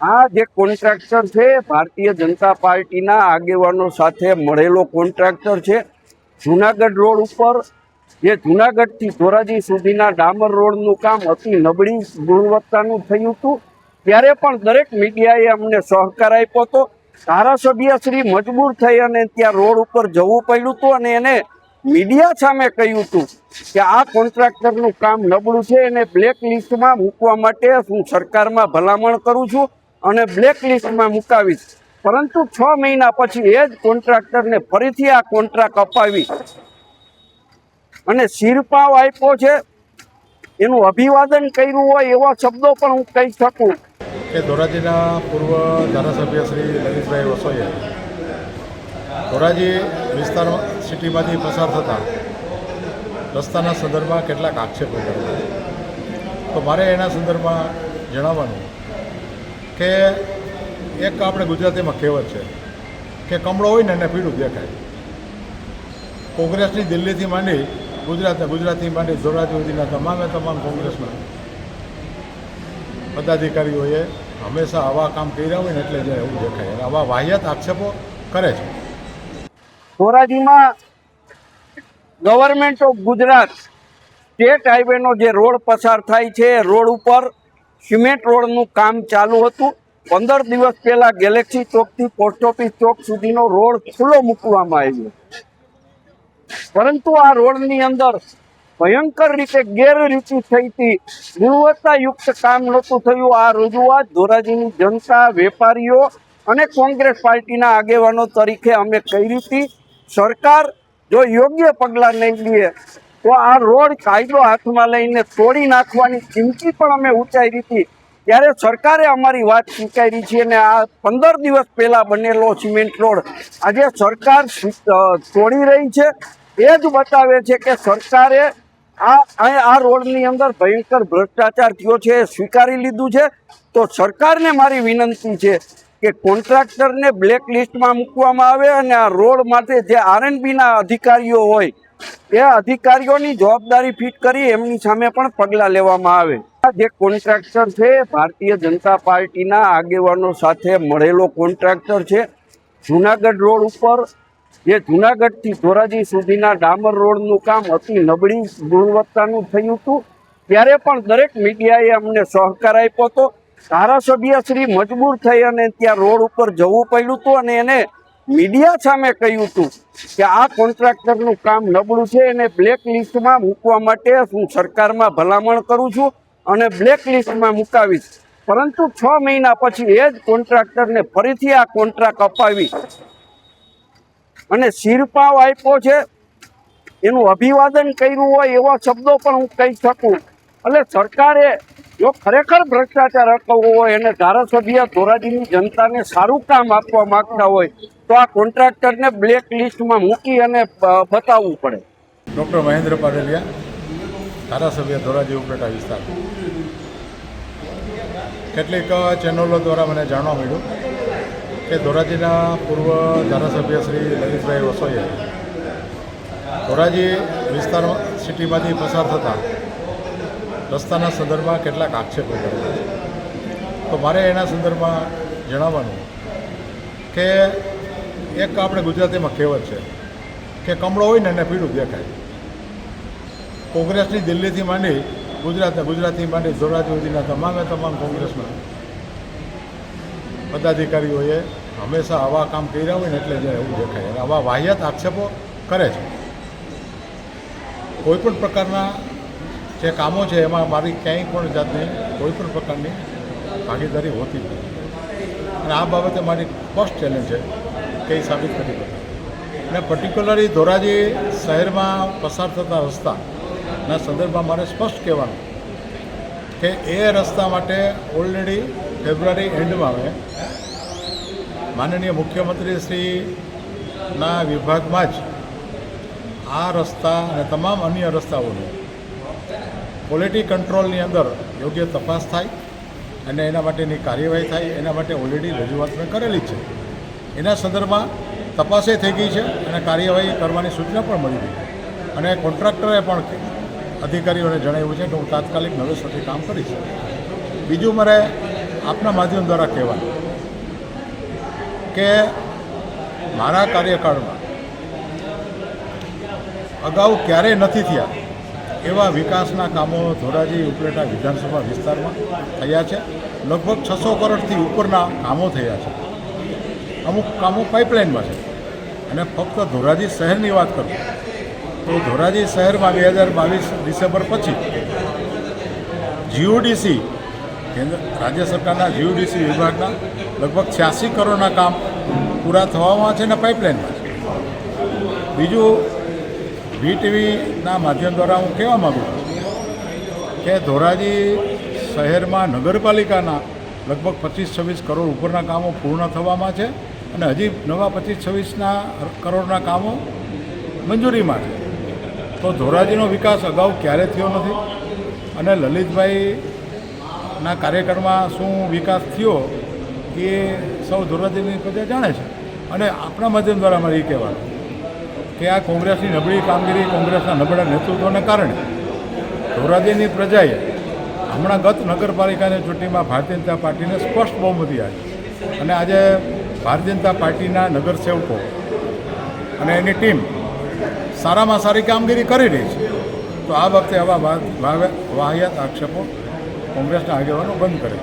આ જે કોન્ટ્રાક્ટર છે ભારતીય જનતા પાર્ટીના આગેવાનો સાથે મળેલો કોન્ટ્રાક્ટર છે. જુનાગઢ રોડ ઉપર જે જુનાગઢથી ધોરાજી સુધીના ડામર રોડનું કામ અતિ નબળી ગુણવત્તાનું થયું હતું. ત્યારે પણ દરેક મીડિયાએ અમને સહકાર આપ્યો હતો. ધારાસભ્ય શ્રી મજબૂર થઈ અને ત્યાં રોડ ઉપર જવું પડ્યું હતું અને એને મીડિયા સામે કહ્યું હતું કે આ કોન્ટ્રાક્ટરનું કામ નબળું છે, એને બ્લેક લિસ્ટમાં મૂકવા માટે હું સરકારમાં ભલામણ કરું છું અને બ્લેક લિસ્ટમાં મુકાવીશ. પરંતુ 6 મહિના પછી એ જ કોન્ટ્રાક્ટરને ફરીથી આ કોન્ટ્રાક્ટ અપાવી અને શિરપાવ આપ્યો છે. એનું અભિવાદન કર્યું હોય એવા શબ્દો પણ હું કહી શકું કે ધોરાજીના પૂર્વ ધારાસભ્ય શ્રી લલિતભાઈ વસોઈએ ધોરાજી વિસ્તાર સિટીમાંથી પસાર થતા રસ્તાના સંદર્ભમાં કેટલાક આક્ષેપો કર્યા. તો મારે એના સંદર્ભમાં જણાવવાનું કે એક આપણે ગુજરાતીમાં કહેવત છે કે કમળો હોય ને એને પીળું દેખાય. કોંગ્રેસની દિલ્હીથી માંડી ગુજરાતથી માંડી ધોરાજી સુધીના તમામ કોંગ્રેસના પદાધિકારીઓએ હંમેશા આવા કામ કર્યા હોય ને એટલે જ એવું દેખાય. આવા વાહિયાત આક્ષેપો કરે છે. ધોરાજીમાં ગવર્મેન્ટ ઓફ ગુજરાત સ્ટેટ હાઈવેનો જે રોડ પસાર થાય છે, રોડ ઉપર સિમેન્ટ રોડનું કામ ચાલુ હતું. 15 દિવસ પહેલા ગેલેક્સી ચોકથી પોસ્ટ ઓફિસ ચોક સુધીનો રોડ ખુલ્લો મૂકવામાં આવ્યો, પરંતુ આ રોડની અંદર ભયંકર રીતે ગેરરીતિ થઈ હતી. ગુણવત્તાયુક્ત કામ નહોતું થયું. આ રજૂઆત ધોરાજીની જનતા, વેપારીઓ અને કોંગ્રેસ પાર્ટીના આગેવાનો તરીકે અમે કરી હતી. સરકાર જો યોગ્ય પગલાં નહીં લે તો આ રોડ કાયદો હાથમાં લઈને તોડી નાખવાની ચીમકી પણ અમે ઉચ્ચારી હતી. ત્યારે સરકારે અમારી વાત સ્વીકારી છે અને આ 15 દિવસ પહેલાં બનેલો સિમેન્ટ રોડ આજે સરકાર તોડી રહી છે. એ જ બતાવે છે કે સરકારે આ રોડની અંદર ભયંકર ભ્રષ્ટાચાર થયો છે, સ્વીકારી લીધું છે. તો સરકારને મારી વિનંતી છે કે કોન્ટ્રાક્ટરને બ્લેક લિસ્ટમાં મૂકવામાં આવે અને આ રોડ માટે જે આરએનબીના અધિકારીઓ હોય એ અધિકારીઓની જવાબદારી ફિટ કરી એમની સામે પણ પગલાં લેવામાં આવે. જે કોન્ટ્રાક્ટર છે ભારતીય જનતા પાર્ટીના આગેવાનો સાથે મળેલો કોન્ટ્રાક્ટર છે. જુનાગઢ રોડ ઉપર જે જુનાગઢથી ધોરાજી સુધીના ડામર રોડનું કામ અતિ નબળી ગુણવત્તાનું થયું હતું. ત્યારે પણ દરેક મીડિયાએ અમને સહકાર આપ્યો હતો. ધારાસભ્ય શ્રી મજબૂર થઈ અને ત્યાં રોડ ઉપર જવું પડ્યું હતું અને એને મીડિયા સામે કહ્યું હતું કે આ કોન્ટ્રાક્ટરનું કામ નબળું છે, એને બ્લેક લિસ્ટમાં મૂકવા માટે હું સરકારમાં ભલામણ કરું છું અને બ્લેક લિસ્ટમાં મુકાવીશ. પરંતુ 6 મહિના પછી એ જ કોન્ટ્રાક્ટરને ફરીથી આ કોન્ટ્રાક્ટ અપાવી અને શિરપાવ આપ્યો છે. એનું અભિવાદન કર્યું હોય એવા શબ્દો પણ હું કહી શકું. એટલે સરકારે જો ખરેખર ભ્રષ્ટાચાર અટકાવવો હોય અને ધારાસભ્ય ધોરાજીની જનતાને સારું કામ આપવા માંગતા હોય તો આ કોન્ટ્રાક્ટરને બ્લેક લિસ્ટમાં મૂકી અને બતાવવું પડે. ડૉક્ટર મહેન્દ્ર પાડલિયા, ધારાસભ્ય ધોરાજી ઉપલેટા વિસ્તાર. કેટલીક ચેનલો દ્વારા મને જાણવા મળ્યું કે ધોરાજીના પૂર્વ ધારાસભ્ય શ્રી લલિતભાઈ વસોઈએ ધોરાજી વિસ્તાર સિટીમાંથી પસાર થતા રસ્તાના સંદર્ભમાં કેટલાક આક્ષેપો કર્યા. તો મારે એના સંદર્ભમાં જણાવવાનું કે એક આપણે ગુજરાતીમાં કહેવત છે કે કમળો હોય ને એને પીળું દેખાય. કોંગ્રેસની દિલ્હીથી માંડી ગુજરાતથી માંડી ધોરાજી સુધીના તમામ કોંગ્રેસના પદાધિકારીઓએ હંમેશા આવા કામ કર્યા હોય ને એટલે જ એવું દેખાય. આવા વાહિયાત આક્ષેપો કરે છે. કોઈપણ પ્રકારના જે કામો છે એમાં મારી ક્યાંય પણ જાતની કોઈપણ પ્રકારની ભાગીદારી હોતી જ નથી. અને આ બાબતે મારી ફર્સ્ટ ચેલેન્જ છે કે એ સાબિત કરી શકે. અને પર્ટિક્યુલરલી ધોરાજી શહેરમાં પસાર થતા રસ્તાના સંદર્ભમાં મારે સ્પષ્ટ કહેવાનું કે એ રસ્તા માટે ઓલરેડી ફેબ્રુઆરી એન્ડમાં અમે માનનીય મુખ્યમંત્રી શ્રીના વિભાગમાં જ આ રસ્તા અને તમામ અન્ય રસ્તાઓનું ક્વોલિટી કંટ્રોલની અંદર યોગ્ય તપાસ થાય અને એના માટેની કાર્યવાહી થાય એના માટે ઓલરેડી રજૂઆત મેં કરેલી જ છે. એના સંદર્ભમાં તપાસે થઈ ગઈ છે અને કાર્યવાહી કરવાની સૂચના પણ મળી ગઈ અને કોન્ટ્રાક્ટરે પણ અધિકારીઓને જણાવ્યું છે કે હું તાત્કાલિક નવેસરથી કામ કરીશ. બીજું મારે આપના માધ્યમ દ્વારા કહેવાનું કે મારા કાર્યકાળમાં અગાઉ ક્યારેય નથી થયા એવા વિકાસના કામો ધોરાજી ઉપલેટા વિધાનસભા વિસ્તારમાં થયા છે. લગભગ 600 કરોડથી ઉપરના કામો થયા છે. અમુક કામો પાઇપલાઇનમાં છે. અને ફક્ત ધોરાજી શહેરની વાત કરું તો ધોરાજી શહેરમાં 2022 ડિસેમ્બર પછી જીયુડીસી કેન્દ્ર રાજ્ય સરકારના જીયુડીસી વિભાગના લગભગ 86 કરોડના કામ પૂરા થવામાં છે અને પાઇપલાઇનમાં છે. બીજું વીટીવીના માધ્યમ દ્વારા હું કહેવા માગું છું કે ધોરાજી શહેરમાં નગરપાલિકાના લગભગ 25-26 કરોડ ઉપરના કામો પૂર્ણ થવામાં છે અને હજી નવા 25-26 કરોડના કામો મંજૂરીમાં છે. તો ધોરાજીનો વિકાસ અગાઉ ક્યારે થયો નથી અને લલિતભાઈના કાર્યકાળમાં શું વિકાસ થયો એ સૌ ધોરાજીની પ્રજા જાણે છે. અને આપણા માધ્યમ દ્વારા મારે એ કહેવાનું કે આ કોંગ્રેસની નબળી કામગીરી, કોંગ્રેસના નબળા નેતૃત્વને કારણે ધોરાજીની પ્રજાએ હમણાં ગત નગરપાલિકાની ચૂંટણીમાં ભારતીય જનતા પાર્ટીને સ્પષ્ટ બહુમતી આપી અને આજે ભારતીય જનતા પાર્ટીના નગરસેવકો અને એની ટીમ સારામાં સારી કામગીરી કરી રહી છે. તો આ વખતે આવા વાહિયાત આક્ષેપો કોંગ્રેસના આગેવાનો બંધ કરે.